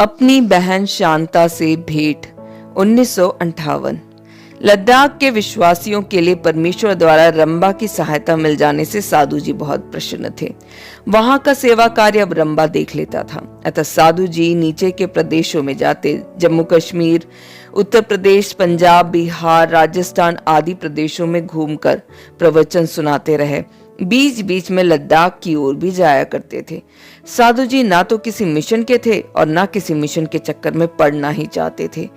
अपनी बहन शांता से भेंट 1958। लद्दाख के विश्वासियों के लिए परमेश्वर द्वारा रंबा की सहायता मिल जाने से साधु जी बहुत प्रसन्न थे। वहां का सेवा कार्य अब रंबा देख लेता था। अतः साधु जी नीचे के प्रदेशों में जाते, जम्मू कश्मीर, उत्तर प्रदेश, पंजाब, बिहार, राजस्थान आदि प्रदेशों में घूमकर प्रवचन सुनाते रहे। बीच बीच में लद्दाख की ओर भी जाया करते थे। साधु जी ना तो किसी मिशन के थे और ना किसी मिशन के चक्कर में पड़ना ही चाहते थे।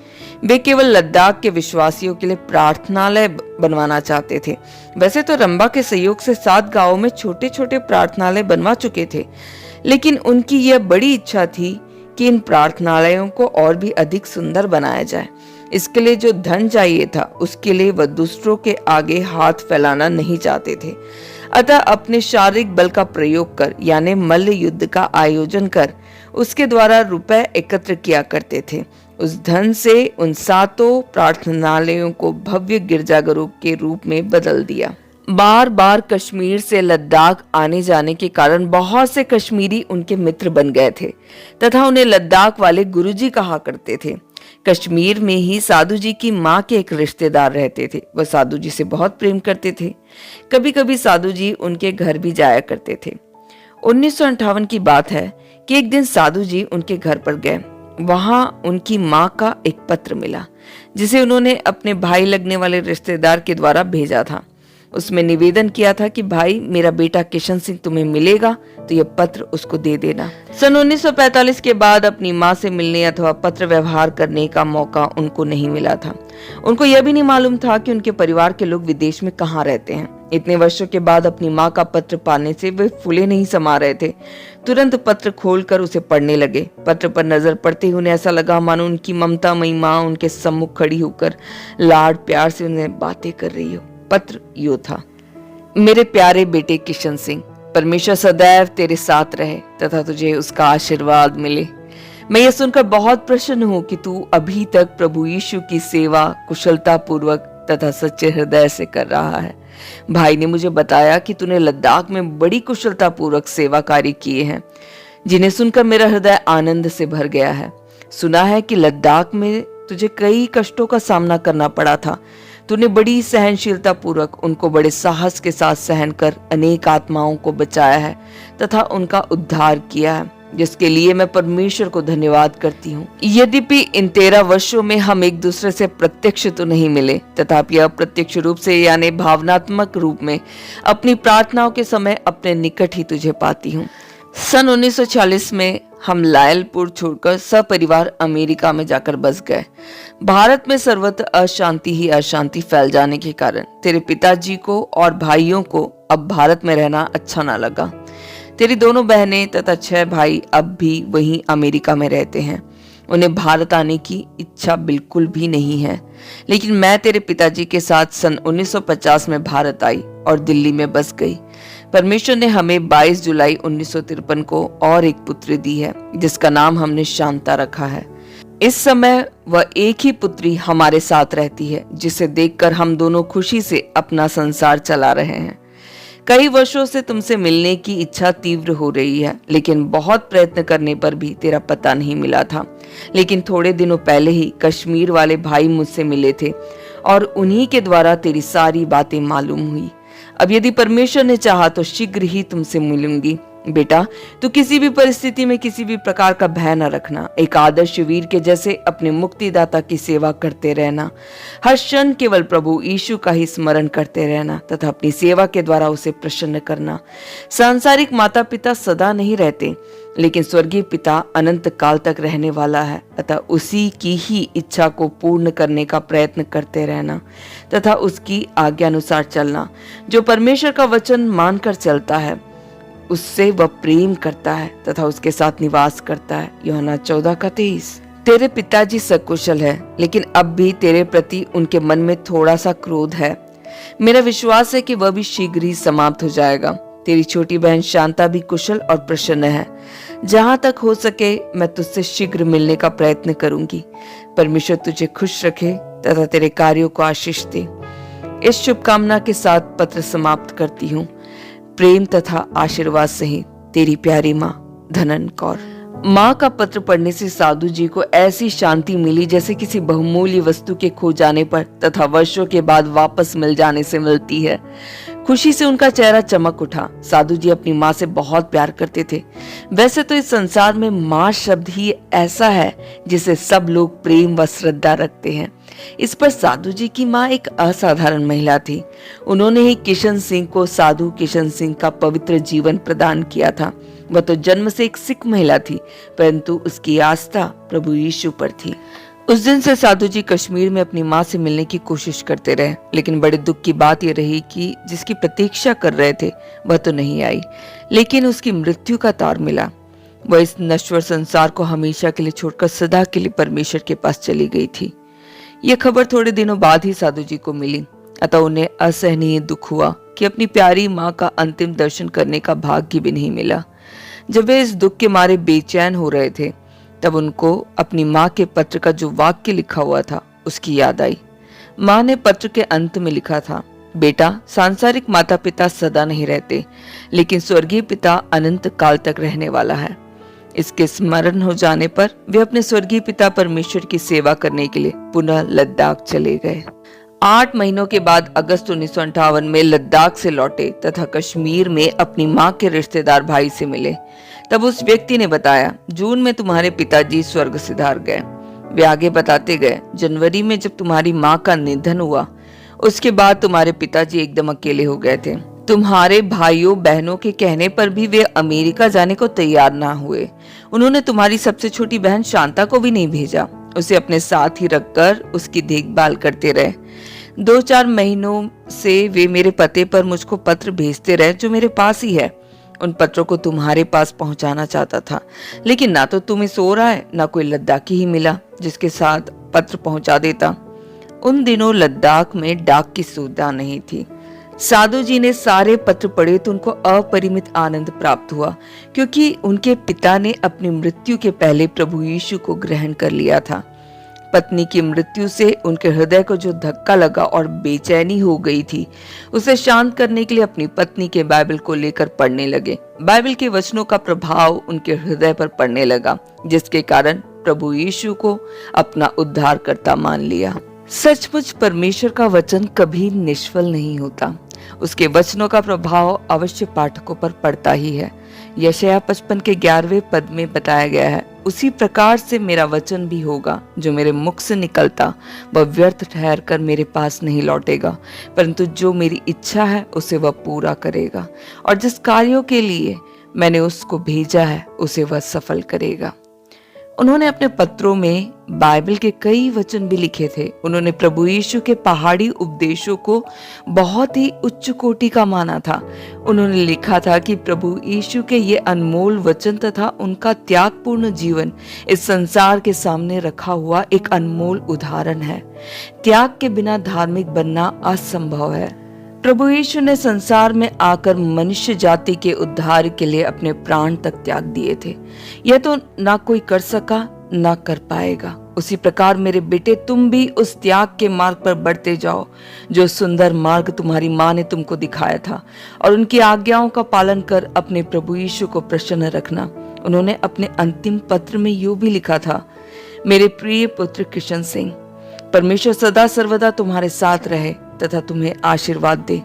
वे केवल लद्दाख के विश्वासियों के लिए प्रार्थनालय बनवाना चाहते थे। वैसे तो रंबा के सहयोग से 7 गांवों में छोटे छोटे प्रार्थनालय बनवा चुके थे, लेकिन उनकी यह बड़ी इच्छा थी कि इन प्रार्थनालयों को और भी अधिक सुंदर बनाया जाए। इसके लिए जो धन चाहिए था, उसके लिए वह दूसरों के आगे हाथ फैलाना नहीं चाहते थे। अतः अपने शारीरिक बल का प्रयोग कर, यानी मल्ल युद्ध का आयोजन कर, उसके द्वारा रुपए एकत्र किया करते थे। उस धन से उन 7 प्रार्थनालयों को भव्य गिरजाघरों के रूप में बदल दिया। बार बार कश्मीर से लद्दाख आने जाने के कारण बहुत से कश्मीरी उनके मित्र बन गए थे तथा उन्हें लद्दाख वाले गुरुजी कहा करते थे। कश्मीर में ही साधु जी की माँ के एक रिश्तेदार रहते थे। वह साधु जी से बहुत प्रेम करते थे। कभी कभी साधु जी उनके घर भी जाया करते थे। 1958 की बात है कि एक दिन साधु जी उनके घर पर गए। वहां उनकी माँ का एक पत्र मिला, जिसे उन्होंने अपने भाई लगने वाले रिश्तेदार के द्वारा भेजा था। उसमें निवेदन किया था कि भाई, मेरा बेटा किशन सिंह तुम्हें मिलेगा तो यह पत्र उसको दे देना। सन 1945 के बाद अपनी माँ से मिलने अथवा पत्र व्यवहार करने का मौका उनको नहीं मिला था। उनको यह भी नहीं मालूम था कि उनके परिवार के लोग विदेश में कहाँ रहते हैं। इतने वर्षों के बाद अपनी माँ का पत्र पाने से वे फूले नहीं समा रहे थे। तुरंत पत्र खोलकर उसे पढ़ने लगे। पत्र पर नजर पड़ते ही उन्हें ऐसा लगा मानो उनकी ममतामयी माँ उनके सम्मुख खड़ी होकर लाड प्यार से उन्हें बातें कर रही हो। पत्र यो था: मेरे प्यारे बेटे किशन सिंह, परमेश्वर सदैव तेरे साथ रहे तथा तुझे उसका आशीर्वाद मिले। मैं ये सुनकर बहुत प्रसन्न हूँ कि तू अभी तक प्रभु यीशु की सेवा कुशलता पूर्वक तथा सच्चे हृदय से कर रहा है। भाई ने मुझे बताया कि तूने लद्दाख में बड़ी कुशलता पूर्वक सेवा कार्य किए हैं, जिन्हें सुनकर मेरा हृदय आनंद से भर गया है। सुना है कि लद्दाख में तुझे कई कष्टों का सामना करना पड़ा था। तूने बड़ी सहनशीलता पूर्वक उनको बड़े साहस के साथ सहन कर अनेक आत्माओं को बचाया है तथा उनका उद्धार किया है, जिसके लिए मैं परमेश्वर को धन्यवाद करती हूँ। यद्यपि इन 13 वर्षों में हम एक दूसरे से प्रत्यक्ष तो नहीं मिले, तथापि अप्रत्यक्ष रूप से यानी भावनात्मक रूप में अपनी प्रार्थनाओं के समय अपने निकट ही तुझे पाती हूँ। सन 1940 में हम लायलपुर छोड़कर सपरिवार अमेरिका में जाकर बस गए। भारत में सर्वत्र अशांति ही अशांति फैल जाने के कारण तेरे पिताजी को और भाइयों को अब भारत में रहना अच्छा ना लगा। तेरी 2 बहनें तथा 6 भाई अब भी वहीं अमेरिका में रहते हैं। उन्हें भारत आने की इच्छा बिल्कुल भी नहीं है। लेकिन मैं तेरे पिताजी के साथ सन 1950 में भारत आई और दिल्ली में बस गई। परमेश्वर ने हमें 22 जुलाई 1953 को और एक पुत्री दी है, जिसका नाम हमने शांता रखा है। इस समय वह एक ही पुत्री हमारे साथ रहती है, जिसे देखकर हम दोनों खुशी से अपना संसार चला रहे हैं। कई वर्षों से तुमसे मिलने की इच्छा तीव्र हो रही है, लेकिन बहुत प्रयत्न करने पर भी तेरा पता नहीं मिला था। लेकिन थोड़े दिनों पहले ही कश्मीर वाले भाई मुझसे मिले थे और उन्हीं के द्वारा तेरी सारी बातें मालूम हुई। अब यदि परमेश्वर ने चाहा तो शीघ्र ही तुमसे मिलूंगी। बेटा, तू किसी भी परिस्थिति में किसी भी प्रकार का भय न रखना। एक आदर्श वीर के जैसे अपने मुक्तिदाता की सेवा करते रहना। हर क्षण केवल प्रभु यीशु का ही स्मरण करते रहना तथा अपनी सेवा के द्वारा उसे प्रसन्न करना। सांसारिक माता पिता सदा नहीं रहते, लेकिन स्वर्गीय पिता अनंत काल तक रहने वाला है। अतः उसी की ही इच्छा को पूर्ण करने का प्रयत्न करते रहना तथा उसकी आज्ञा अनुसार चलना। जो परमेश्वर का वचन मानकर चलता है, उससे वह प्रेम करता है तथा उसके साथ निवास करता है। यूहन्ना 14:23। तेरे पिताजी सकुशल है, लेकिन अब भी तेरे प्रति उनके मन में थोड़ा सा क्रोध है। मेरा विश्वास है कि वह भी शीघ्र ही समाप्त हो जाएगा। तेरी छोटी बहन शांता भी कुशल और प्रसन्न है। जहां तक हो सके मैं तुझसे शीघ्र मिलने का प्रयत्न करूंगी। परमेश्वर तुझे खुश रखे तथा तेरे कार्यों को आशीष दे। इस शुभकामना के साथ पत्र समाप्त करती हूँ। प्रेम तथा आशीर्वाद सहित तेरी प्यारी माँ धनन कौर। माँ का पत्र पढ़ने से साधु जी को ऐसी शांति मिली जैसे किसी बहुमूल्य वस्तु के खो जाने पर तथा वर्षों के बाद वापस मिल जाने से मिलती है। खुशी से उनका चेहरा चमक उठा। साधु जी अपनी माँ से बहुत प्यार करते थे। वैसे तो इस संसार में माँ शब्द ही ऐसा है जिसे सब लोग प्रेम व श्रद्धा रखते हैं। इस पर साधु जी की माँ एक असाधारण महिला थी। उन्होंने ही किशन सिंह को साधु किशन सिंह का पवित्र जीवन प्रदान किया था। वह तो जन्म से एक सिख महिला थी, परंतु उसकी आस्था प्रभु यीशु पर थी। उस दिन से साधु जी कश्मीर में अपनी माँ से मिलने की कोशिश करते रहे, लेकिन बड़े दुख की बात यह रही कि जिसकी प्रतीक्षा कर रहे थे वह तो नहीं आई, लेकिन उसकी मृत्यु का तार मिला। वह इस नश्वर संसार को हमेशा के लिए छोड़कर सदा के लिए परमेश्वर के पास चली गई थी। यह खबर थोड़े दिनों बाद ही साधु जी को मिली, अतः उन्हें असहनीय दुख हुआ कि अपनी प्यारी माँ का अंतिम दर्शन करने का भाग्य भी नहीं मिला। जब वे इस दुख के मारे बेचैन हो रहे थे, तब उनको अपनी माँ के पत्र का जो वाक्य लिखा हुआ था उसकी याद आई। माँ ने पत्र के अंत में लिखा था, बेटा, सांसारिक माता पिता सदा नहीं रहते, लेकिन स्वर्गीय पिता अनंत काल तक रहने वाला है। इसके स्मरण हो जाने पर वे अपने स्वर्गीय पिता परमेश्वर की सेवा करने के लिए पुनः लद्दाख चले गए। 8 महीनों के बाद अगस्त 1958 में लद्दाख से लौटे तथा कश्मीर में अपनी माँ के रिश्तेदार भाई से मिले। तब उस व्यक्ति ने बताया, जून में तुम्हारे पिताजी स्वर्ग सिधार गए। वे आगे बताते गए, जनवरी में जब तुम्हारी माँ का निधन हुआ, उसके बाद तुम्हारे पिताजी एकदम अकेले हो गए थे। तुम्हारे भाइयों बहनों के कहने पर भी वे अमेरिका जाने को तैयार ना हुए। उन्होंने तुम्हारी सबसे छोटी बहन शांता को भी नहीं भेजा। उसे अपने साथ ही रखकर उसकी देखभाल करते रहे। 2-4 महीनों से वे मेरे पते पर मुझको पत्र भेजते रहे, जो मेरे पास ही है। उन पत्रों को तुम्हारे पास पहुंचाना चाहता था, लेकिन ना तो तुम्हें सो रहा है, ना कोई लद्दाखी ही मिला जिसके साथ पत्र पहुंचा देता। उन दिनों लद्दाख में डाक की सुविधा नहीं थी। साधु जी ने सारे पत्र पढ़े तो उनको अपरिमित आनंद प्राप्त हुआ, क्योंकि उनके पिता ने अपनी मृत्यु के पहले प्रभु यीशु को ग्रहण कर लिया था। पत्नी की मृत्यु से उनके हृदय को जो धक्का लगा और बेचैनी हो गई थी, उसे शांत करने के लिए अपनी पत्नी के बाइबल को लेकर पढ़ने लगे। बाइबल के वचनों का प्रभाव उनके हृदय पर पड़ने लगा, जिसके कारण प्रभु यीशु को अपना उद्धारकर्ता मान लिया। सचमुच परमेश्वर का वचन कभी निष्फल नहीं होता। उसके वचनों का प्रभाव अवश्य पाठकों पर पड़ता ही है। यशायाह 55 के 11वें पद में बताया गया है, उसी प्रकार से मेरा वचन भी होगा जो मेरे मुख से निकलता, वह व्यर्थ ठहर कर मेरे पास नहीं लौटेगा, परंतु जो मेरी इच्छा है उसे वह पूरा करेगा, और जिस कार्यों के लिए मैंने उसको भेजा है उसे वह सफल करेगा। उन्होंने अपने पत्रों में बाइबल के कई वचन भी लिखे थे। उन्होंने प्रभु यीशु के पहाड़ी उपदेशों को बहुत ही उच्च कोटि का माना था। उन्होंने लिखा था कि प्रभु यीशु के ये अनमोल वचन तथा उनका त्यागपूर्ण जीवन इस संसार के सामने रखा हुआ एक अनमोल उदाहरण है। त्याग के बिना धार्मिक बनना असंभव है। प्रभु यीशु ने संसार में आकर मनुष्य जाति के उद्धार के लिए अपने प्राण तक त्याग दिए थे। यह तो ना कोई कर सका ना कर पाएगा। उसी प्रकार मेरे बेटे, तुम भी उस त्याग के मार्ग पर बढ़ते जाओ जो सुंदर मार्ग तुम्हारी माँ ने तुमको दिखाया था, और उनकी आज्ञाओं का पालन कर अपने प्रभु यीशु को प्रसन्न रखना। उन्होंने अपने अंतिम पत्र में यूं भी लिखा था, मेरे प्रिय पुत्र किशन सिंह, परमेश्वर सदा सर्वदा तुम्हारे साथ रहे तथा तुम्हें आशीर्वाद दे।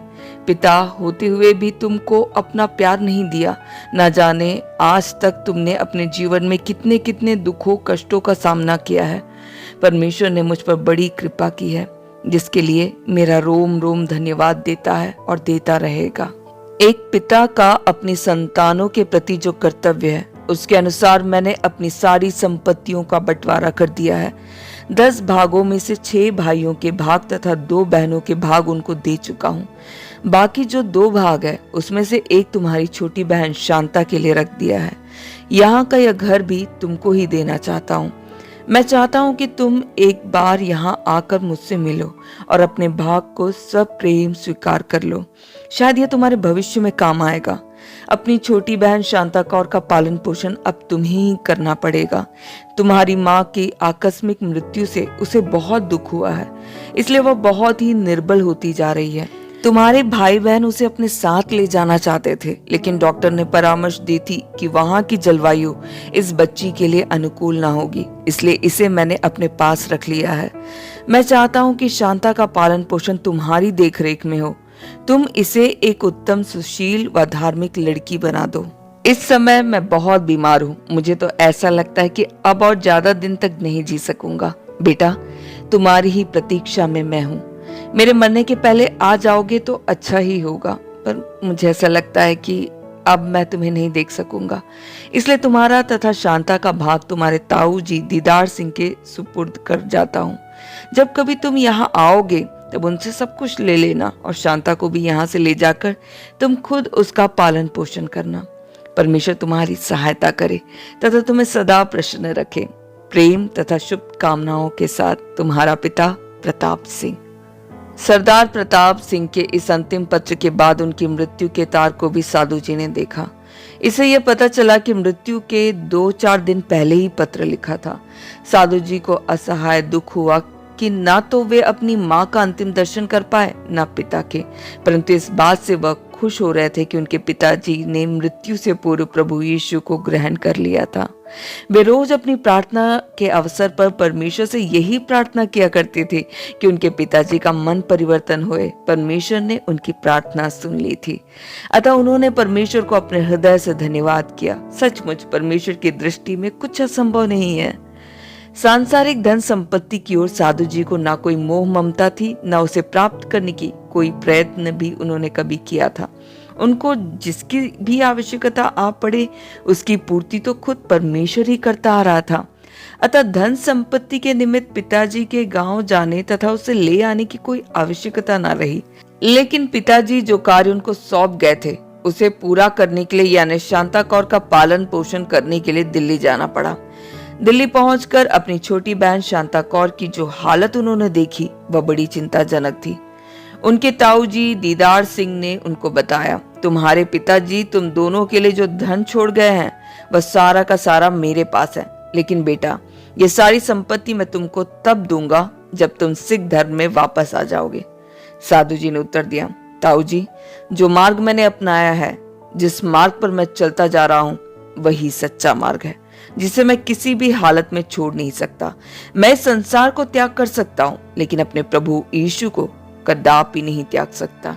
पिता होते हुए भी तुमको अपना प्यार नहीं दिया। ना जाने आज तक तुमने अपने जीवन में कितने कितने दुखों कष्टों का सामना किया है। परमेश्वर ने मुझ पर बड़ी कृपा की है, जिसके लिए मेरा रोम रोम धन्यवाद देता है और देता रहेगा। एक पिता का अपनी संतानों के प्रति जो कर्तव्य है, उसके अनुसार मैंने अपनी सारी संपत्तियों का बंटवारा कर दिया है। 10 भागों में से 6 भाइयों के भाग तथा 2 बहनों के भाग उनको दे चुका हूँ। बाकी जो 2 भाग है, उसमें से एक तुम्हारी छोटी बहन शांता के लिए रख दिया है। यहाँ का यह घर भी तुमको ही देना चाहता हूँ। मैं चाहता हूँ कि तुम एक बार यहाँ आकर मुझसे मिलो और अपने भाग को सब प्रेम स्वीकार कर लो। शायद यह तुम्हारे भविष्य में काम आएगा। अपनी छोटी बहन शांता कौर का पालन पोषण अब तुम्हें ही करना पड़ेगा। तुम्हारी माँ की आकस्मिक मृत्यु से उसे बहुत दुख हुआ है, इसलिए वह बहुत ही निर्बल होती जा रही है। तुम्हारे भाई बहन उसे अपने साथ ले जाना चाहते थे, लेकिन डॉक्टर ने परामर्श दी थी कि वहां की जलवायु इस बच्ची के लिए अनुकूल ना होगी, इसलिए इसे मैंने अपने पास रख लिया है। मैं चाहता हूं कि शांता का पालन पोषण तुम्हारी देखरेख में हो। तुम इसे एक उत्तम, सुशील व धार्मिक लड़की बना दो। इस समय मैं बहुत बीमार हूँ। मुझे तो ऐसा लगता है कि अब और ज्यादा दिन तक नहीं जी सकूंगा। बेटा, तुम्हारी ही प्रतीक्षा में मैं हूँ। मेरे मरने के पहले आ जाओगे तो अच्छा ही होगा, पर मुझे ऐसा लगता है कि अब मैं तुम्हें नहीं देख सकूंगा, इसलिए तुम्हारा तथा शांता का भाग तुम्हारे ताऊ जी दीदार सिंह के सुपुर्द कर जाता हूँ। जब कभी तुम यहाँ आओगे तब उनसे सब कुछ ले लेना और शांता को भी यहाँ से ले जाकर तुम खुद उसका पालन पोषण करना। परमेश्वर तुम्हारी सहायता करे तथा तुम्हें सदा प्रसन्न रखे। प्रेम तथा शुभकामनाओं के साथ, तुम्हारा पिता प्रताप सिंह। सरदार प्रताप सिंह के इस अंतिम पत्र के बाद उनकी मृत्यु के तार को भी साधु जी ने देखा। इसे यह पता चला कि मृत्यु के 2-4 दिन पहले ही पत्र लिखा था। साधु जी को असहाय दुख हुआ कि ना तो वे अपनी मां का अंतिम दर्शन कर पाए, ना पिता के, परंतु इस बात से वह खुश हो रहे थे कि उनके पिताजी ने मृत्यु से पूर्व प्रभु यीशु को ग्रहण कर लिया था। वे रोज अपनी प्रार्थना के अवसर पर परमेश्वर से यही प्रार्थना किया करते थे कि उनके पिताजी का मन परिवर्तन होए। परमेश्वर ने उनकी प्रार्थना सुन ली थी, अतः उन्होंने परमेश्वर को अपने हृदय से धन्यवाद किया। सचमुच परमेश्वर की दृष्टि में कुछ असंभव नहीं है। सांसारिक धन संपत्ति की ओर साधु जी को ना कोई मोह ममता थी, ना उसे प्राप्त करने की कोई प्रयत्न भी उन्होंने कभी किया था। उनको जिसकी भी आवश्यकता आ पड़े उसकी पूर्ति तो खुद परमेश्वर ही करता आ रहा था। अतः धन संपत्ति के निमित्त पिताजी के गांव जाने तथा उसे ले आने की कोई आवश्यकता ना रही। लेकिन पिताजी जो कार्य उनको सौंप गए थे उसे पूरा करने के लिए, यानी शांता कौर का पालन पोषण करने के लिए दिल्ली जाना पड़ा। दिल्ली पहुंचकर अपनी छोटी बहन शांता कौर की जो हालत उन्होंने देखी वह बड़ी चिंताजनक थी। उनके ताऊ जी दीदार सिंह ने उनको बताया, तुम्हारे पिताजी तुम दोनों के लिए जो धन छोड़ गए हैं वह सारा का सारा मेरे पास है, लेकिन बेटा ये सारी संपत्ति मैं तुमको तब दूंगा जब तुम सिख धर्म में वापस आ जाओगे। साधु जी ने उत्तर दिया, ताऊ जी, जो मार्ग मैंने अपनाया है, जिस मार्ग पर मैं चलता जा रहा हूँ वही सच्चा मार्ग है, जिसे मैं किसी भी हालत में छोड़ नहीं सकता। मैं संसार को त्याग कर सकता हूँ, लेकिन अपने प्रभु यीशु को कदापि नहीं त्याग सकता।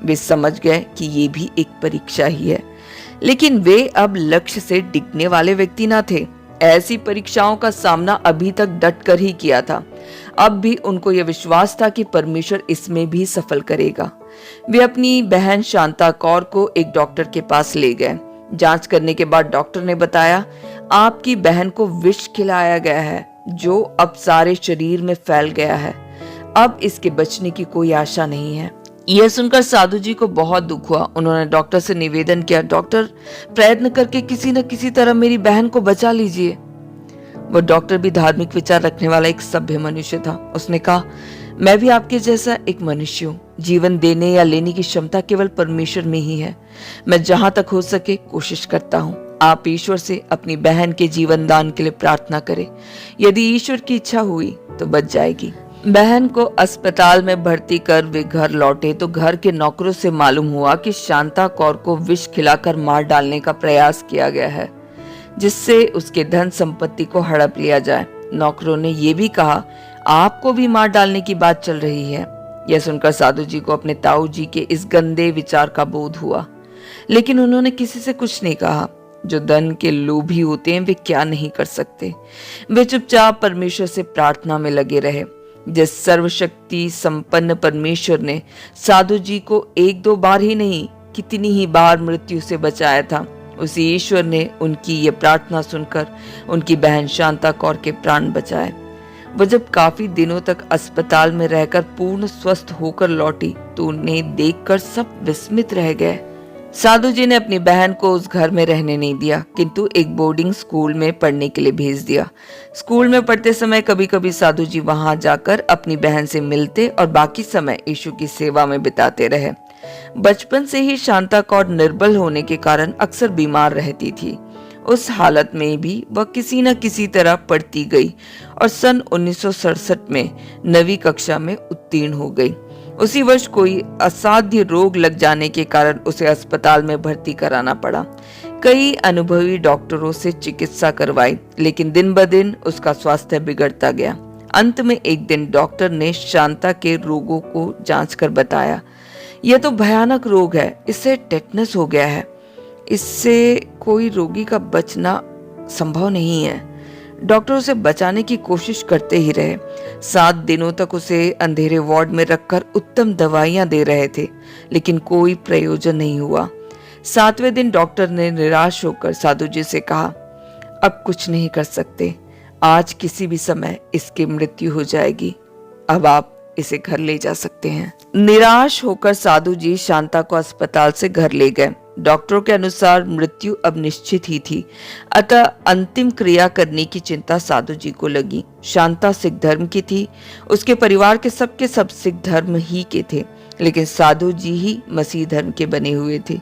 वे समझ गए कि ये भी एक परीक्षा ही है, लेकिन वे अब लक्ष्य से डिगने वाले व्यक्ति ना थे। ऐसी परीक्षाओं का सामना अभी तक डट कर ही किया था। अब भी उनको यह विश्वास था कि परमेश्वर इसमें भी सफल करेगा। वे अपनी बहन शांता कौर को एक डॉक्टर के पास ले गए। जांच करने के बाद डॉक्टर ने बताया, आपकी बहन को विष खिलाया गया है जो अब सारे शरीर में फैल गया है। अब इसके बचने की कोई आशा नहीं है। यह सुनकर साधु जी को बहुत दुख हुआ। उन्होंने डॉक्टर से निवेदन किया, डॉक्टर प्रयत्न करके किसी न किसी तरह मेरी बहन को बचा लीजिए। वह डॉक्टर भी धार्मिक विचार रखने वाला एक सभ्य मनुष्य था। उसने कहा, मैं भी आपके जैसा एक मनुष्य हूँ। जीवन देने या लेने की क्षमता केवल परमेश्वर में ही है। मैं जहां तक हो सके कोशिश करता हूँ। आप ईश्वर से अपनी बहन के जीवन दान के लिए प्रार्थना करें। यदि ईश्वर की इच्छा हुई तो बच जाएगी। बहन को अस्पताल में भर्ती कर वे घर लौटे तो घर के नौकरों से मालूम हुआ कि शांता कौर को विष खिलाकर मार डालने का प्रयास किया गया है, जिससे उसके धन संपत्ति को हड़प लिया जाए। नौकरों ने यह भी कहा, आपको भी मार डालने की बात चल रही है। यह सुनकर साधु जी को अपने ताऊ जी के इस गंदे विचार का बोध हुआ, लेकिन उन्होंने किसी से कुछ नहीं कहा। जो धन के लोभी होते हैं वे क्या नहीं कर सकते। वे चुपचाप परमेश्वर से प्रार्थना में लगे रहे। जिस सर्वशक्ति संपन्न परमेश्वर ने साधु जी को 1-2 बार ही नहीं कितनी ही बार मृत्यु से बचाया था, उसी ईश्वर ने उनकी ये प्रार्थना सुनकर उनकी बहन शांता कौर के प्राण बचाए। वह जब काफी दिनों तक अस्पताल में रहकर पूर्ण स्वस्थ होकर लौटी तो उन्हें देखकर सब विस्मित रह गए। साधु जी ने अपनी बहन को उस घर में रहने नहीं दिया, किंतु एक बोर्डिंग स्कूल में पढ़ने के लिए भेज दिया। स्कूल में पढ़ते समय कभी कभी साधु जी वहां जाकर अपनी बहन से मिलते और बाकी समय यीशु की सेवा में बिताते रहे। बचपन से ही शांता कौर निर्बल होने के कारण अक्सर बीमार रहती थी। उस हालत में भी वह किसी न किसी तरह पढ़ती गई और सन 1967 में 9वीं कक्षा में उत्तीर्ण हो गई। उसी वर्ष कोई असाध्य रोग लग जाने के कारण उसे अस्पताल में भर्ती कराना पड़ा। कई अनुभवी डॉक्टरों से चिकित्सा करवाई, लेकिन दिन ब दिन उसका स्वास्थ्य बिगड़ता गया। अंत में एक दिन डॉक्टर ने शांता के रोगों को जांच कर बताया, यह तो भयानक रोग है, इससे टेटनस हो गया है, इससे कोई रोगी का बचना संभव नहीं है। डॉक्टर उसे बचाने की कोशिश करते ही रहे। 7 दिनों तक उसे अंधेरे वार्ड में रखकर उत्तम दवाइयां दे रहे थे, लेकिन कोई प्रयोजन नहीं हुआ। 7वें दिन डॉक्टर ने निराश होकर साधु जी से कहा, अब कुछ नहीं कर सकते, आज किसी भी समय इसकी मृत्यु हो जाएगी, अब आप इसे घर ले जा सकते हैं। निराश होकर साधु जी शांता को अस्पताल से घर ले गए। डॉक्टरों के अनुसार मृत्यु अब निश्चित ही थी, अतः अंतिम क्रिया करने की चिंता साधु जी को लगी। शांता सिख धर्म की थी, उसके परिवार के सब सिख धर्म ही के थे, लेकिन साधु जी ही मसीह धर्म के बने हुए थे।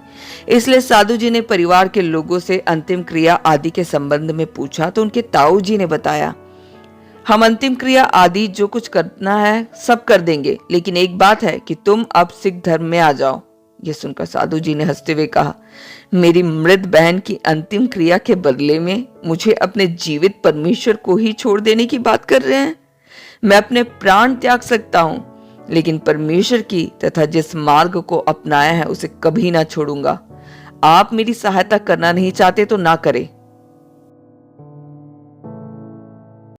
इसलिए साधु जी ने परिवार के लोगों से अंतिम क्रिया आदि के संबंध में पूछा तो उनके ताऊ जी ने बताया, हम अंतिम क्रिया आदि जो कुछ करना है सब कर देंगे, लेकिन एक बात है कि तुम अब सिख धर्म में आ जाओ। यह सुनकर साधु जी ने हंसते हुए कहा, मेरी मृत बहन की अंतिम क्रिया के बदले में मुझे अपने जीवित परमेश्वर को ही छोड़ देने की बात कर रहे हैं। मैं अपने प्राण त्याग सकता हूं, लेकिन परमेश्वर की तथा जिस मार्ग को अपनाया है उसे कभी ना छोड़ूंगा। आप मेरी सहायता करना नहीं चाहते तो ना करें,